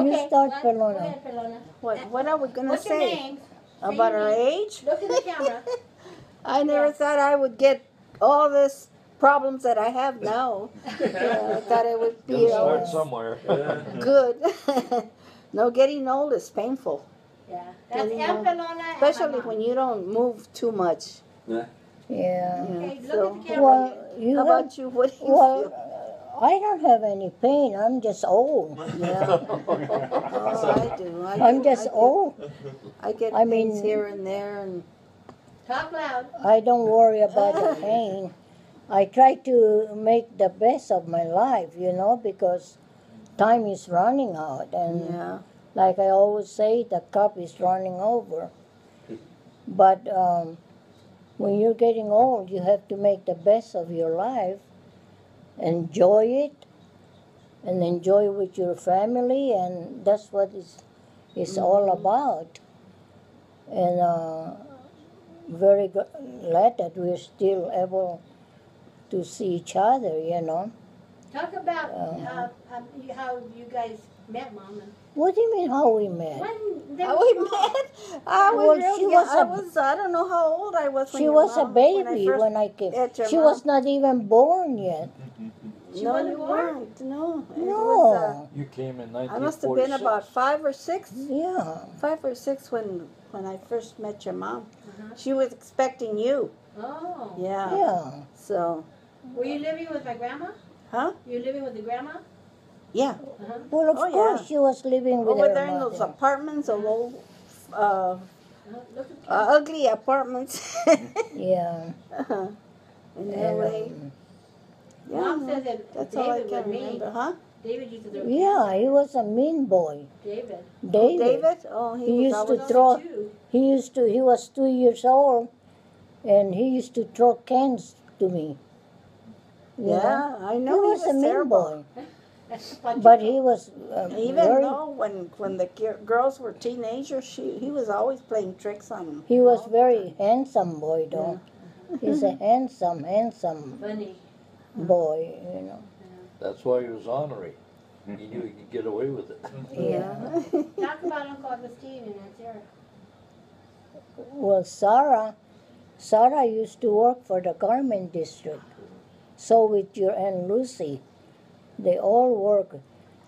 You start, Go Pelona. ahead, Pelona. What are we going to What's your say? name? About Say your our name. age? Look at the camera. I never thought I would get all this problems that I have now. I thought it would be Start somewhere. good. No, getting old is painful. Yeah. That's Getting El old. Pelona. Especially when you don't move too much. Yeah. Okay, look So, at the camera. Well, you how have, about you? What do you well, feel? I don't have any pain. I'm just old. Yeah. Oh, I do. I'm just old. I get I pains mean- here and there, and Talk loud. I don't worry about the pain. I try to make the best of my life, because time is running out. And yeah. like I always say, the cup is running over. But when you're getting old, you have to make the best of your life, enjoy it, and enjoy with your family, and that's what it's all about. And very glad that we're still able to see each other, Talk about how you guys met, Mom. And What do you mean how we met? when they How were we small. met? I was Well, real she young. was I don't know how old I was when She your was a mom- baby first when I came. met your She mom. was not even born yet. She No, wasn't you born? weren't. No. It was, No. You came in 1946. I must have been about 5 or 6. Yeah. 5 or 6 when I first met your mom. Uh-huh. She was expecting you. Oh. Yeah. Yeah. So, Were you living with my grandma? huh? You were living with the grandma? Yeah. Uh-huh. Well, of Oh, course, yeah. she was living with Over her there in those mother. apartments, those old, Look at the camera. ugly apartments. Yeah. In And, LA. Yeah. Mom says that That's all I David can was mean. remember, huh? David used to throw Yeah, he was a mean boy. David. David. David? Oh, He was used to always throw. Two. He was 2 years old, and he used to throw cans to me. You know? Yeah, I He know was a mean terrible. boy, That's fun. but he was Even very. though when the girls were teenagers, he was always playing tricks on them. He was very handsome boy, though. He's a handsome Funny. boy, That's why he was ornery. He knew he could get away with it. Yeah. Talk about Uncle Augustine and Aunt Sarah. Well, Sarah used to work for the garment district. So with your Aunt Lucy, they all work.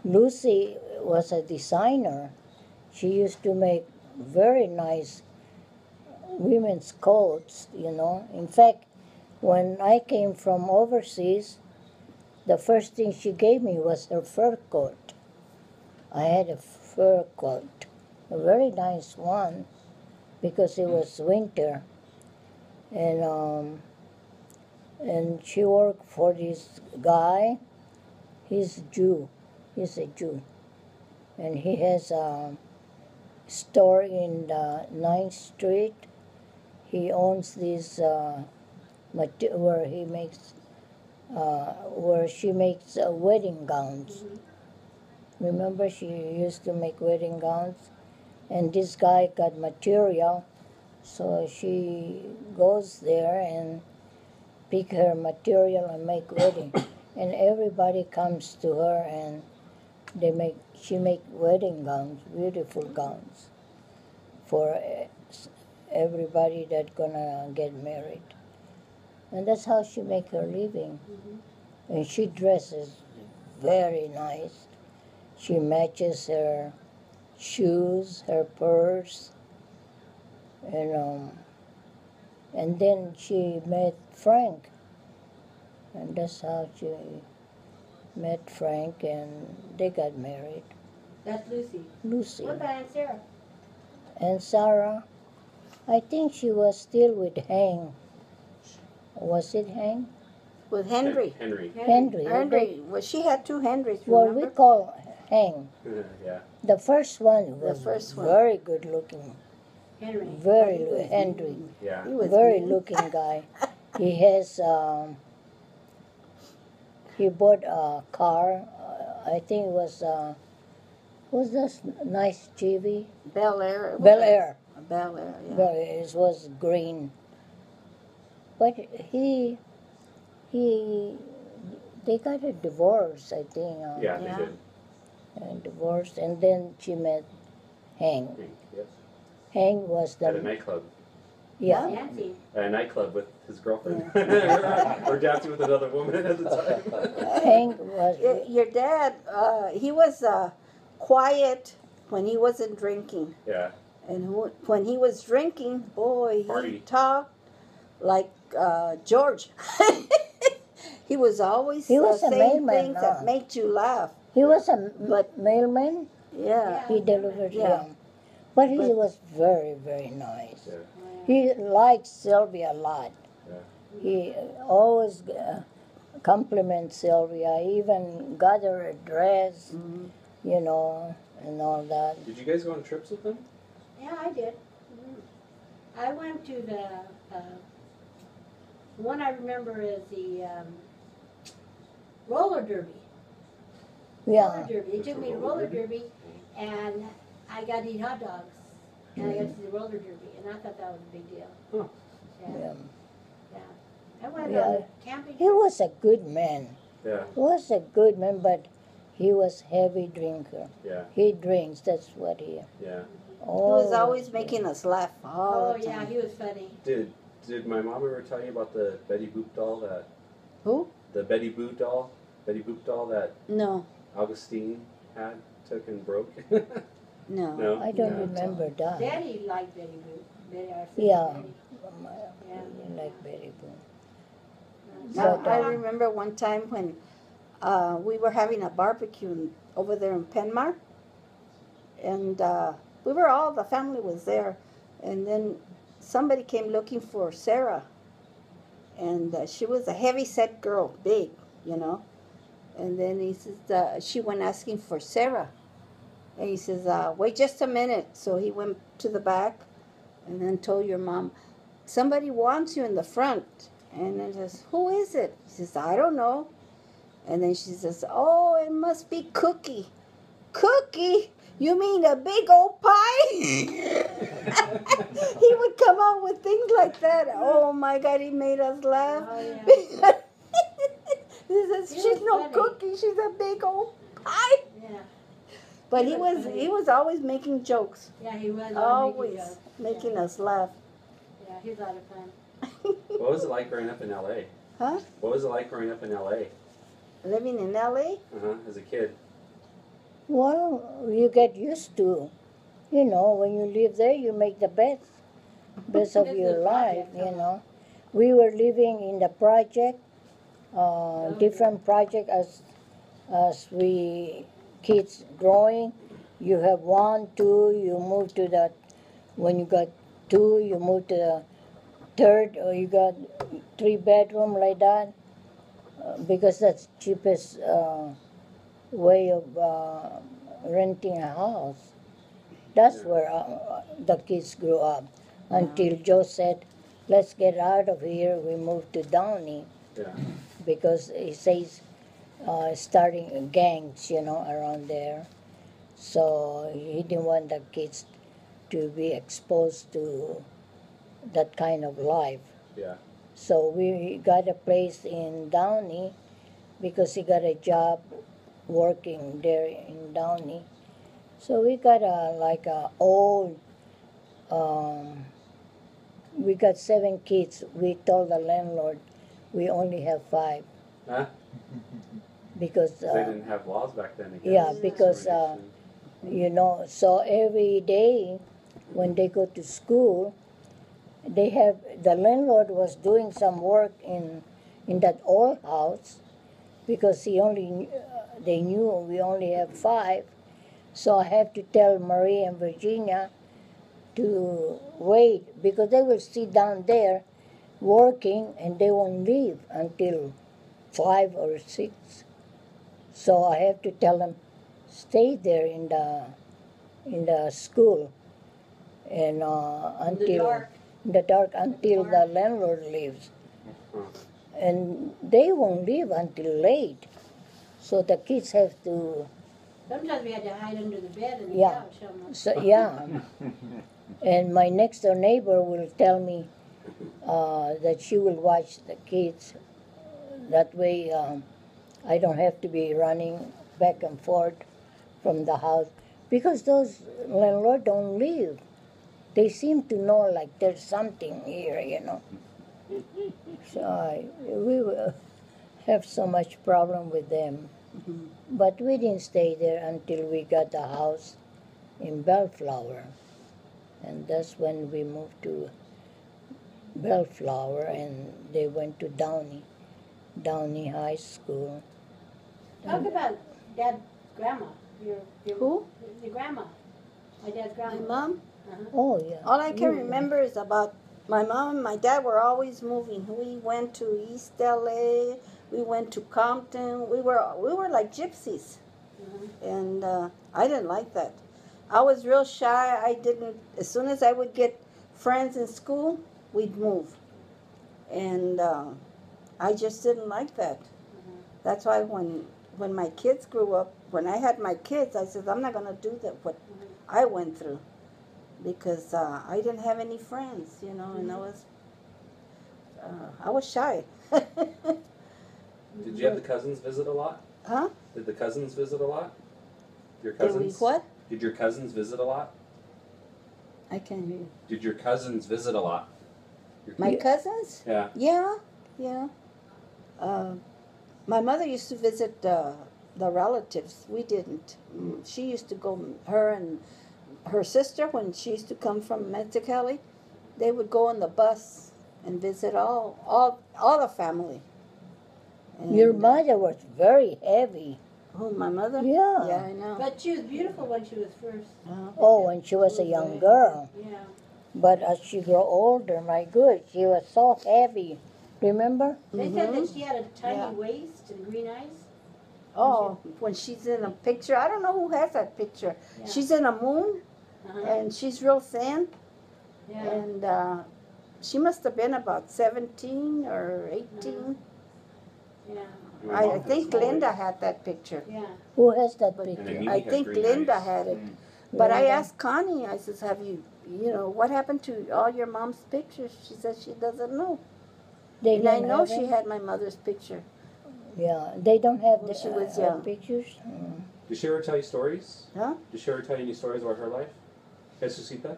Lucy was a designer. She used to make very nice women's coats, In fact, when I came from overseas, the first thing she gave me was her fur coat. I had a fur coat, a very nice one, because it was winter. And she worked for this guy. He's a Jew. And he has a store in the 9th Street. He owns this where he makes where she makes wedding gowns. Remember, she used to make wedding gowns, and this guy got material, so she goes there and pick her material and make wedding. And everybody comes to her, and she make wedding gowns, beautiful gowns, for everybody that's gonna get married. And that's how she make her living. And she dresses very nice. She matches her shoes, her purse, and then she met Frank. And that's how she met Frank, and they got married. That's Lucy. Lucy. What about Aunt Sarah? And Sarah, I think she was still with Hank. Was it Hank? With Henry. Henry. Well, she had 2 Henrys, Well, remember? we call Hank. Yeah. The first one was first one. very good looking. Henry. Henry. Yeah. He was Very mean. looking guy. He has, he bought a car, I think it was this nice Chevy? Bel Air. Bel Air. Bel Air, yeah. Well, it was green. But they got a divorce, I think. Yeah, Yeah. they did. and divorced, and then she met Hank. Yes. Hank was At a the nightclub. yeah. Dancing. At a nightclub with his girlfriend. or dancing with another woman at the time. Hank was Your dad, he was quiet when he wasn't drinking. Yeah. And when he was drinking, boy, he Party. talked like George. He was always He was a saying mailman, things huh? that made you laugh. he was a But- mailman. Yeah. He delivered Yeah. but he But- was very very nice. Yeah. He liked Sylvia a lot. Yeah. He always compliments Sylvia. Even got her a dress, you know, and all that. Did you guys go on trips with them? Yeah, I did. I went to the one I remember is the roller derby. Yeah. Roller derby. They took me to roller derby, and I got to eat hot dogs, and I got to see the roller derby, and I thought that was a big deal. Huh. Yeah. Yeah. I went Yeah. on a camping. He was a good man. Yeah. He was a good man, but he was heavy drinker. Yeah. He drinks. That's what he. Yeah. He was always yeah. making us laugh all Oh the yeah, time. he was funny. Did my mom ever tell you about the Betty Boop doll that Who? the Betty Boop doll that No, Augustine took and broke? no. No. I don't No. remember that. Betty liked Betty Boop. Betty, our sister Yeah. Betty. Yeah. I like very good. No, But, I remember one time when we were having a barbecue over there in Penmar, and we were all, the family was there, and then somebody came looking for Sarah, and she was a heavy-set girl, big, you know, and then he says, she went asking for Sarah, and he says, wait just a minute. So he went to the back and then told your mom, somebody wants you in the front. And then says, who is it? He says, I don't know. And then she says, oh, it must be Cookie. Cookie? You mean a big old pie? He would come out with things like that. Oh my God, he made us laugh. Oh, yeah. He says, He she's was no funny. cookie, she's a big old pie. Yeah. But He he was was funny. he was always making jokes. Yeah, he was Always making making us laugh. Yeah, he was a lot of fun. What was it like growing up in LA? Huh? What was it like growing up in LA? Living in LA? As a kid. Well, you get used to, you know, when you live there, you make the best This of is your the life, project, you huh? know. We were living in the project, different project as we kids growing. You have 1, 2, you move to the, when you got 2, you move to the third, or you got 3 bedroom like that, because that's cheapest way of renting a house. That's where the kids grew up. Until Joe said, let's get out of here. We moved to Downey Yeah. because he says starting gangs, you know, around there. So he didn't want the kids to be exposed to that kind of life. Yeah. So we got a place in Downey because he got a job working there in Downey. So we got a old, we got 7 kids. We told the landlord we only have 5 Huh? because, They didn't have laws back then. against yeah, because, discrimination. you know, so every day when they go to school, they have, the landlord was doing some work in that old house because he only, they knew we only have 5. So I have to tell Marie and Virginia to wait because they will sit down there working and they won't leave until 5 or 6. So I have to tell them, stay there in the school and until in the dark until the landlord leaves. And they won't leave until late. So the kids have to, Sometimes we had to hide under the bed and the Yeah. couch. Almost. so yeah. And my next door neighbor will tell me that she will watch the kids. That way I don't have to be running back and forth from the house because those landlords don't leave. They seem to know like there's something here, you know. So we will have so much problem with them. Mhm. But we didn't stay there until we got the house in Bellflower. And that's when we moved to Bellflower and they went to Downey High School. Talk about Dad's grandma. Your Who? Your grandma. My dad's My grandma. mom. Uh-huh. Oh, yeah. All I can You- remember is about my mom and my dad were always moving. We went to East LA. We went to Compton. We were like gypsies, Uh-huh. and I didn't like that. I was real shy. I didn't. As soon as I would get friends in school, we'd move, and I just didn't like that. That's why when my kids grew up, when I had my kids, I said I'm not gonna do that. What I went through. Because I didn't have any friends, you know, and I was shy. Did you have the cousins visit a lot? Huh? Did the cousins visit a lot? Your Did we cousins? what? Did your cousins visit a lot? I can't hear you. Did your cousins visit a lot? My cousins? Yeah. Yeah. My mother used to visit the relatives. We didn't. She used to go, her and her sister, when she used to come from Mexicali, they would go on the bus and visit all the family. And, Your mother was very heavy. Who, my mother? Yeah. Yeah, I know. But she was beautiful when she was first. Oh, when she was a young girl. Yeah. But as she grew older, my good, she was so heavy. Remember? They said that she had a tiny Yeah. waist and green eyes. Oh, when she's in a picture, I don't know who has that picture. Yeah. She's in a moon, Uh-huh. and she's real thin, Yeah. and she must have been about 17 or 18. Yeah. My I mom had think small Linda waist. had that picture. Yeah. Who has that But And then picture? Mimi I had think green Linda eyes. had it. But I Linda? asked Connie, I says, have you what happened to all your mom's pictures? She says she doesn't know. They And I don't know have she it? had my mother's picture. Yeah, they don't have When the she was young. pictures. Mm. Did she ever tell you stories? Huh? Did she ever tell you any stories about her life? Jesucita?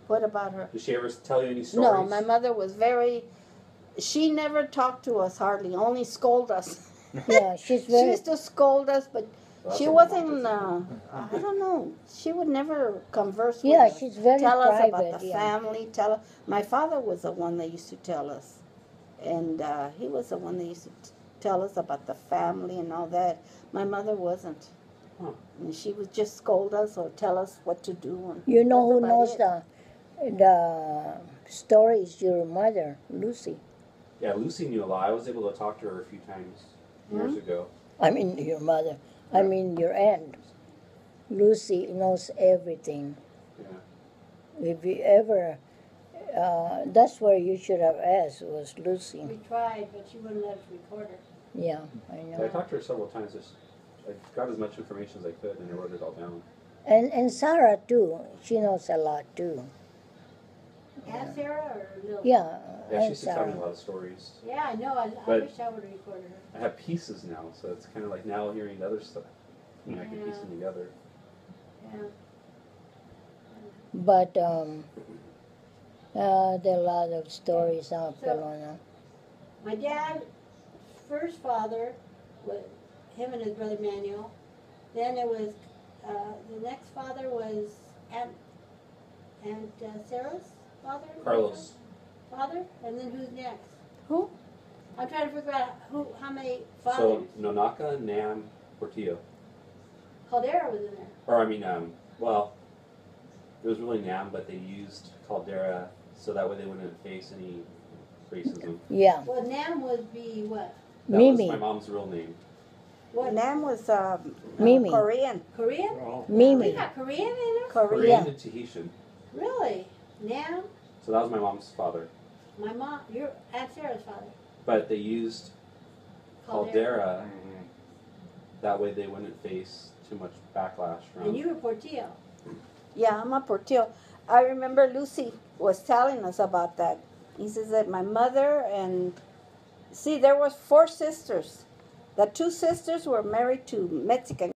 What about her? Did she ever tell you any stories? No, my mother was she never talked to us hardly, only scold us. Yeah, she's She very. used to scold us, but Well, that's she what my wasn't, mom I don't know, she would never converse with Yeah, us. she's very Tell us about private, the yeah. family, my father was the one that used to tell us. And he was the one that used to tell us about the family and all that. My mother wasn't. Huh. And she would just scold us or tell us what to do. And You know who that's about knows it. the stories? Your mother, Lucy. Yeah, Lucy knew a lot. I was able to talk to her a few times years ago. I mean your mother. I mean your aunt. Lucy knows everything. Yeah. If you ever, that's where you should have asked was Lucy. We tried, but she wouldn't let us record her. Yeah, I I know. talked to her several times. I got as much information as I could, and I wrote it all down. And Sarah too. She knows a lot too. Aunt Sarah or Lil? Yeah, Yeah, she and used to tell me a Sarah. lot of stories. Yeah, I know. I But- wish I would have recorded her. I have pieces now, so it's kind of like now hearing the other stuff. I can piece them together. Yeah. But there are a lot of stories out So- Pelona. My dad's first father, was him and his brother Manuel. Then it was the next father was Aunt Sarah's father. Carlos. Father, and then who's next? Who? I'm trying to figure out how many fathers. So Nonaca, Nam, Portillo. Caldera was in there. Or I mean, well, it was really Nam, but they used Caldera so that way they wouldn't face any racism. Yeah, Well, Nam would be what? That Mimi. was my mom's real name. What? Nam was Mimi. Korean. Korean? We Mimi. got Korean in there? Korean and Tahitian. Really? Nam? So that was my mom's father. My mom, your Aunt Sarah's father. But they used Caldera, that way they wouldn't face too much backlash from. And you were Portillo. Yeah, I'm a Portillo. I remember Lucy was telling us about that. He says that my mother and there was 4 sisters. The 2 sisters were married to Mexican